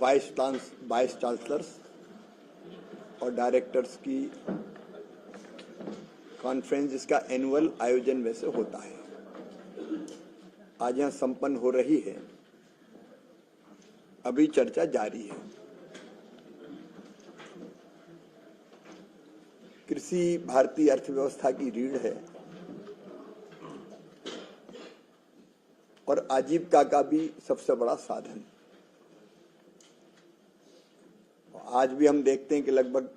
Vice chancellors और directors की conference, जिसका एनुअल आयोजन वैसे होता है, आज यहाँ संपन्न हो रही है। अभी चर्चा जारी है। कृषि भारतीय अर्थव्यवस्था की रीढ़ है और आजीविका का भी सबसे बड़ा साधन। आज भी हम देखते हैं कि लगभग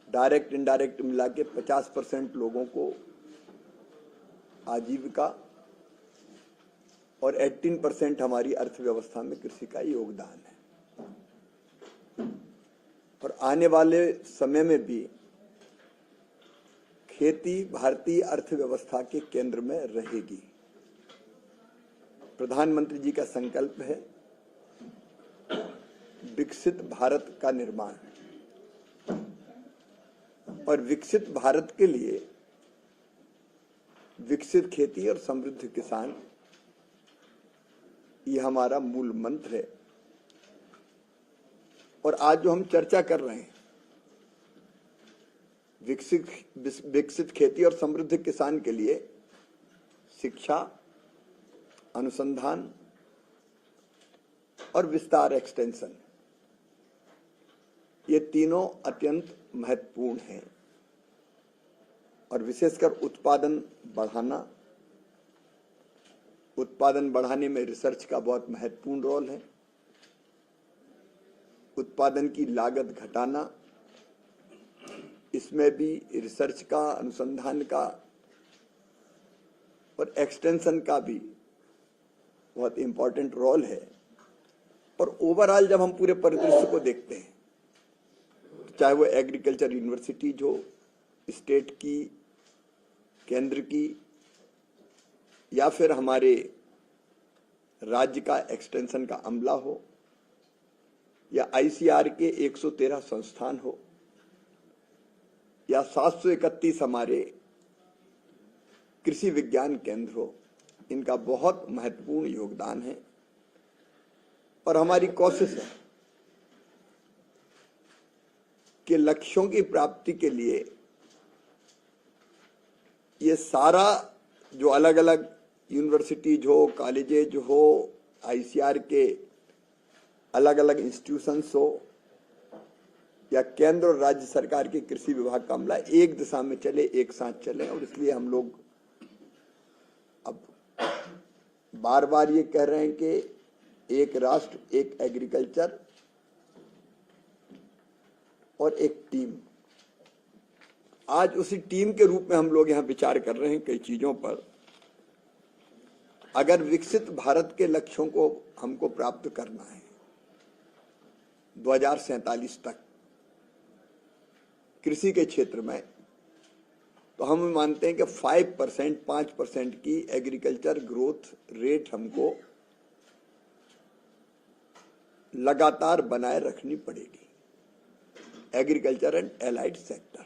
डायरेक्ट इनडायरेक्ट मिला के 50% लोगों को आजीविका और 18% हमारी अर्थव्यवस्था में कृषि का योगदान है। और आने वाले समय में भी खेती भारतीय अर्थव्यवस्था के केंद्र में रहेगी। प्रधानमंत्री जी का संकल्प है विकसित भारत का निर्माण, और विकसित भारत के लिए विकसित खेती और समृद्ध किसान, ये हमारा मूल मंत्र है। और आज जो हम चर्चा कर रहे हैं, विकसित खेती और समृद्ध किसान के लिए शिक्षा, अनुसंधान और विस्तार एक्सटेंशन, ये तीनों अत्यंत महत्वपूर्ण हैं। और विशेषकर उत्पादन बढ़ाने में रिसर्च का बहुत महत्वपूर्ण रोल है। उत्पादन की लागत घटाना, इसमें भी रिसर्च का, अनुसंधान का और एक्सटेंशन का भी बहुत इंपॉर्टेंट रोल है। और ओवरऑल जब हम पूरे परिदृश्य को देखते हैं, चाहे वो एग्रीकल्चर यूनिवर्सिटीज हो, स्टेट की, केंद्र की, या फिर हमारे राज्य का एक्सटेंशन का अमला हो, या आईसीआर के 113 संस्थान हो, या 731 हमारे कृषि विज्ञान केंद्र हो, इनका बहुत महत्वपूर्ण योगदान है। और हमारी कोशिश है कि लक्ष्यों की प्राप्ति के लिए ये सारा जो अलग अलग यूनिवर्सिटीज हो, कॉलेजेज हो, आईसीआर के अलग अलग इंस्टीट्यूशंस हो, या केंद्र और राज्य सरकार के कृषि विभाग का अमला एक दिशा में चले, एक साथ चले। और इसलिए हम लोग अब बार बार ये कह रहे हैं कि एक राष्ट्र, एक एग्रीकल्चर और एक टीम। आज उसी टीम के रूप में हम लोग यहाँ विचार कर रहे हैं कई चीजों पर। अगर विकसित भारत के लक्ष्यों को हमको प्राप्त करना है 2047 तक कृषि के क्षेत्र में, तो हम मानते हैं कि 5% की एग्रीकल्चर ग्रोथ रेट हमको लगातार बनाए रखनी पड़ेगी, एग्रीकल्चर एंड एलाइड सेक्टर।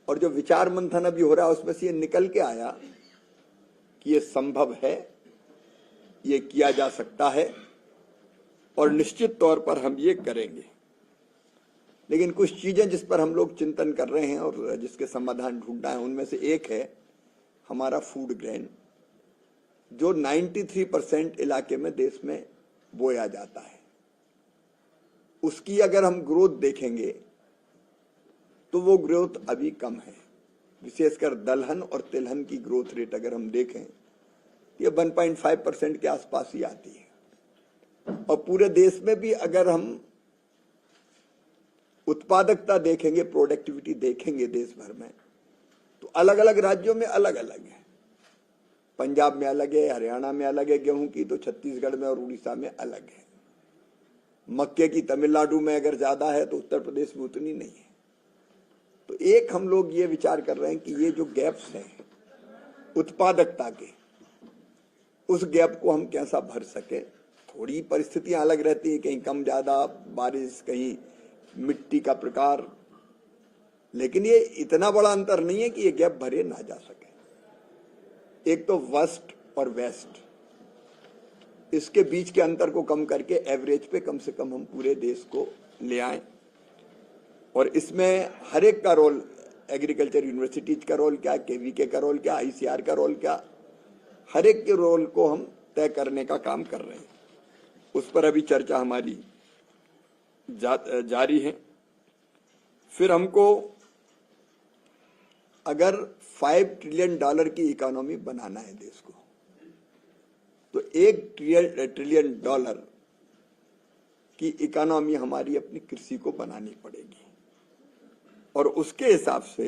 और जो विचार मंथन अभी हो रहा है, उसमें से ये निकल के आया कि ये संभव है, ये किया जा सकता है, और निश्चित तौर पर हम ये करेंगे। लेकिन कुछ चीजें जिस पर हम लोग चिंतन कर रहे हैं और जिसके समाधान ढूंढना है, उनमें से एक है हमारा फूड ग्रेन, जो 93% इलाके में देश में बोया जाता है। उसकी अगर हम ग्रोथ देखेंगे तो वो ग्रोथ अभी कम है। विशेषकर दलहन और तिलहन की ग्रोथ रेट अगर हम देखें, ये 1.5% के आसपास ही आती है। और पूरे देश में भी अगर हम उत्पादकता देखेंगे, प्रोडक्टिविटी देखेंगे देश भर में, तो अलग अलग राज्यों में अलग अलग है। पंजाब में अलग है, हरियाणा में अलग है गेहूं की, तो छत्तीसगढ़ में और उड़ीसा में अलग है। मक्के की तमिलनाडु में अगर ज्यादा है तो उत्तर प्रदेश में उतनी नहीं है। तो एक हम लोग ये विचार कर रहे हैं कि ये जो गैप्स हैं उत्पादकता के, उस गैप को हम कैसा भर सके। थोड़ी परिस्थितियां अलग रहती हैं, कहीं कम ज्यादा बारिश, कहीं मिट्टी का प्रकार, लेकिन ये इतना बड़ा अंतर नहीं है कि ये गैप भरे ना जा सके। एक तो वेस्ट और वेस्ट, इसके बीच के अंतर को कम करके एवरेज पे कम से कम हम पूरे देश को ले आए। और इसमें हर एक का रोल, एग्रीकल्चर यूनिवर्सिटीज का रोल क्या, केवीके का रोल क्या, आईसीआर का रोल क्या, हर एक के रोल को हम तय करने का काम कर रहे हैं। उस पर अभी चर्चा हमारी जारी है। फिर हमको अगर $5 ट्रिलियन की इकोनॉमी बनाना है देश को, तो $1 ट्रिलियन की इकोनॉमी हमारी अपनी कृषि को बनानी पड़ेगी। और उसके हिसाब से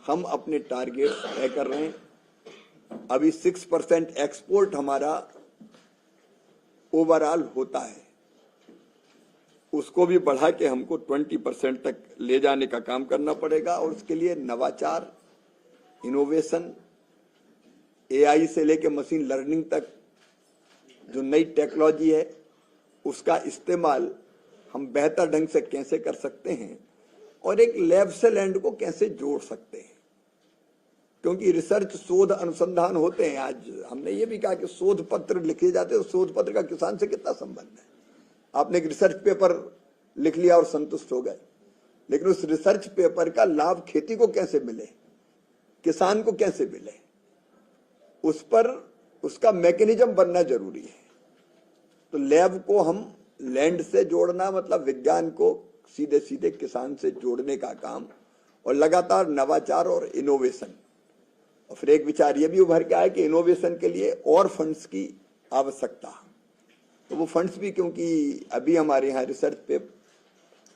हम अपने टारगेट तय कर रहे हैं। अभी 6% एक्सपोर्ट हमारा ओवरऑल होता है, उसको भी बढ़ा के हमको 20% तक ले जाने का काम करना पड़ेगा। और उसके लिए नवाचार, इनोवेशन, एआई से लेके मशीन लर्निंग तक जो नई टेक्नोलॉजी है उसका इस्तेमाल हम बेहतर ढंग से कैसे कर सकते हैं और एक लैब से लैंड को कैसे जोड़ सकते हैं। क्योंकि रिसर्च, शोध, अनुसंधान होते हैं। आज हमने ये भी कहा कि शोध पत्र लिखे जाते हैं, तो शोध पत्र का किसान से कितना संबंध है। आपने एक रिसर्च पेपर लिख लिया और संतुष्ट हो गए, लेकिन उस रिसर्च पेपर का लाभ खेती को कैसे मिले, किसान को कैसे मिले, उस पर उसका मैकेनिज्म बनना जरूरी है। तो लैब को हम लैंड से जोड़ना, मतलब विज्ञान को सीधे सीधे किसान से जोड़ने का काम, और लगातार नवाचार और इनोवेशन। और फिर एक विचार ये भी उभर के आया कि इनोवेशन के लिए और फंड्स की आवश्यकता। तो वो फंड्स भी, क्योंकि अभी हमारे यहाँ रिसर्च पे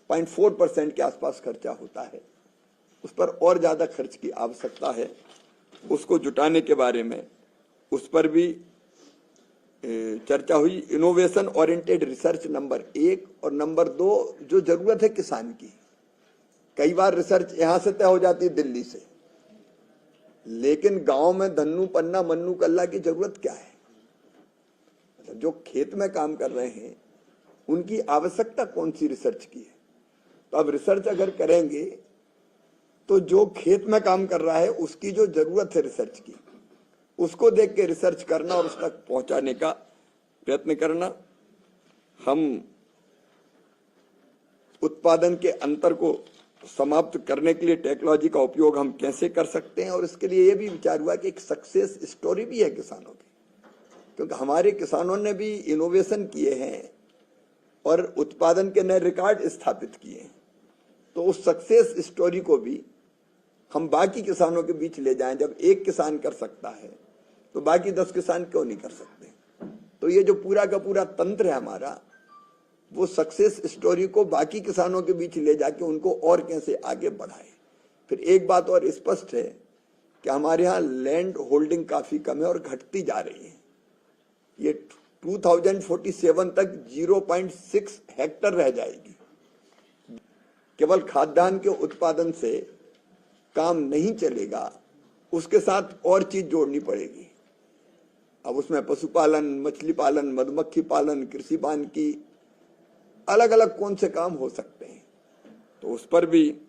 0.4% के आसपास खर्चा होता है, उस पर और ज्यादा खर्च की आवश्यकता है। उसको जुटाने के बारे में उस पर भी चर्चा हुई। इनोवेशन ओरिएंटेड रिसर्च नंबर 1, और नंबर 2 जो जरूरत है किसान की। कई बार रिसर्च यहां से तय हो जाती है दिल्ली से, लेकिन गांव में धन्नू पन्ना मन्नू कल्ला की जरूरत क्या है। मतलब जो खेत में काम कर रहे हैं उनकी आवश्यकता कौन सी रिसर्च की है। तो अब रिसर्च अगर करेंगे तो जो खेत में काम कर रहा है उसकी जो जरूरत है रिसर्च की, उसको देख के रिसर्च करना और उस तक पहुंचाने का प्रयत्न करना। हम उत्पादन के अंतर को समाप्त करने के लिए टेक्नोलॉजी का उपयोग हम कैसे कर सकते हैं, और इसके लिए ये भी विचार हुआ कि एक सक्सेस स्टोरी भी है किसानों की, क्योंकि हमारे किसानों ने भी इनोवेशन किए हैं और उत्पादन के नए रिकॉर्ड स्थापित किए हैं। तो उस सक्सेस स्टोरी को भी हम बाकी किसानों के बीच ले जाएं। जब एक किसान कर सकता है तो बाकी 10 किसान क्यों नहीं कर सकते। तो ये जो पूरा का पूरा तंत्र है हमारा, वो सक्सेस स्टोरी को बाकी किसानों के बीच ले जाके उनको और कैसे आगे बढ़ाए। फिर एक बात और स्पष्ट है कि हमारे यहाँ लैंड होल्डिंग काफी कम है और घटती जा रही है। ये 2047 तक 0.6 हेक्टर रह जाएगी। केवल खाद्यान्न के उत्पादन से काम नहीं चलेगा, उसके साथ और चीज जोड़नी पड़ेगी। अब उसमें पशुपालन, मछली पालन, मधुमक्खी पालन, कृषि वानिकी, अलग अलग कौन से काम हो सकते हैं, तो उस पर भी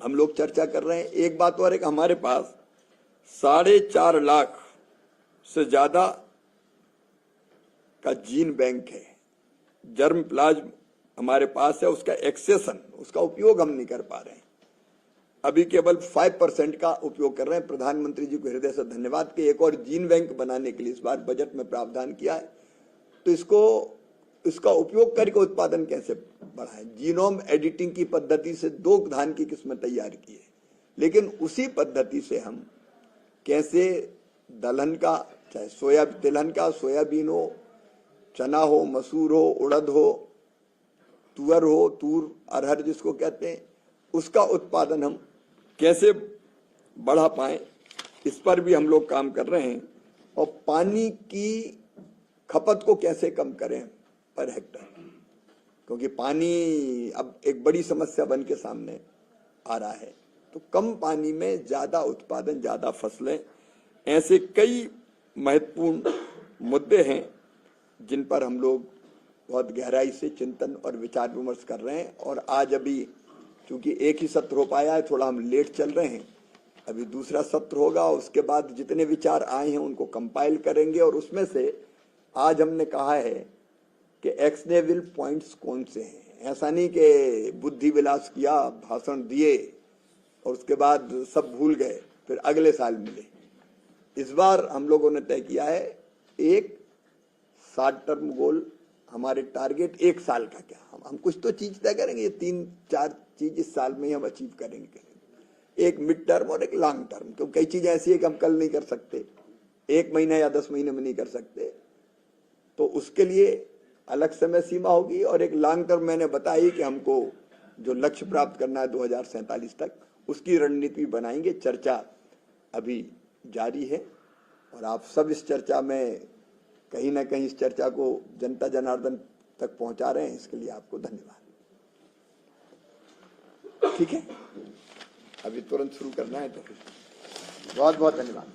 हम लोग चर्चा कर रहे हैं। एक बात और है कि हमारे पास 4.5 लाख से ज्यादा का जीन बैंक है, जर्म प्लाज्म हमारे पास है। उसका एक्सेशन, उसका उपयोग हम नहीं कर पा रहे हैं। अभी केवल 5% का उपयोग कर रहे हैं। प्रधानमंत्री जी को हृदय से धन्यवाद कि एक और जीन बैंक बनाने के लिए इस बार बजट में प्रावधान किया है। तो इसका उपयोग करके उत्पादन कैसे बढ़ाएं। जीनोम एडिटिंग की पद्धति से 2 धान की किस्में तैयार की है, लेकिन उसी पद्धति से हम कैसे दलहन का, चाहे तिलहन का, सोयाबीन हो, चना हो, मसूर हो, उड़द हो, तुअर हो, तूर अरहर जिसको कहते हैं, उसका उत्पादन हम कैसे बढ़ा पाए, इस पर भी हम लोग काम कर रहे हैं। और पानी की खपत को कैसे कम करें पर हेक्टर, क्योंकि पानी अब एक बड़ी समस्या बन के सामने आ रहा है। तो कम पानी में ज्यादा उत्पादन, ज्यादा फसलें, ऐसे कई महत्वपूर्ण मुद्दे हैं जिन पर हम लोग बहुत गहराई से चिंतन और विचार विमर्श कर रहे हैं। और आज अभी चूंकि एक ही सत्र हो पाया है, थोड़ा हम लेट चल रहे हैं, अभी दूसरा सत्र होगा। उसके बाद जितने विचार आए हैं उनको कंपाइल करेंगे और उसमें से आज हमने कहा है कि एक्शनेबल पॉइंट्स कौन से हैं। ऐसा नहीं कि बुद्धि विलास किया, भाषण दिए और उसके बाद सब भूल गए, फिर अगले साल मिले। इस बार हम लोगों ने तय किया है एक शॉर्ट टर्म गोल, हमारे टारगेट एक साल का क्या, हम कुछ तो चीज तय करेंगे, ये 3-4 चीज इस साल में ही हम अचीव करेंगे। एक मिड टर्म और एक लॉन्ग टर्म, क्योंकि कई चीजें ऐसी है कि हम कल नहीं कर सकते, 1 महीना या 10 महीने में नहीं कर सकते, तो उसके लिए अलग समय सीमा होगी। और एक लॉन्ग टर्म मैंने बताई कि हमको जो लक्ष्य प्राप्त करना है 2047 तक, उसकी रणनीति बनाएंगे। चर्चा अभी जारी है और आप सब इस चर्चा में कहीं ना कहीं इस चर्चा को जनता जनार्दन तक पहुंचा रहे हैं, इसके लिए आपको धन्यवाद। ठीक है, अभी तुरंत शुरू करना है तो फिर बहुत बहुत धन्यवाद।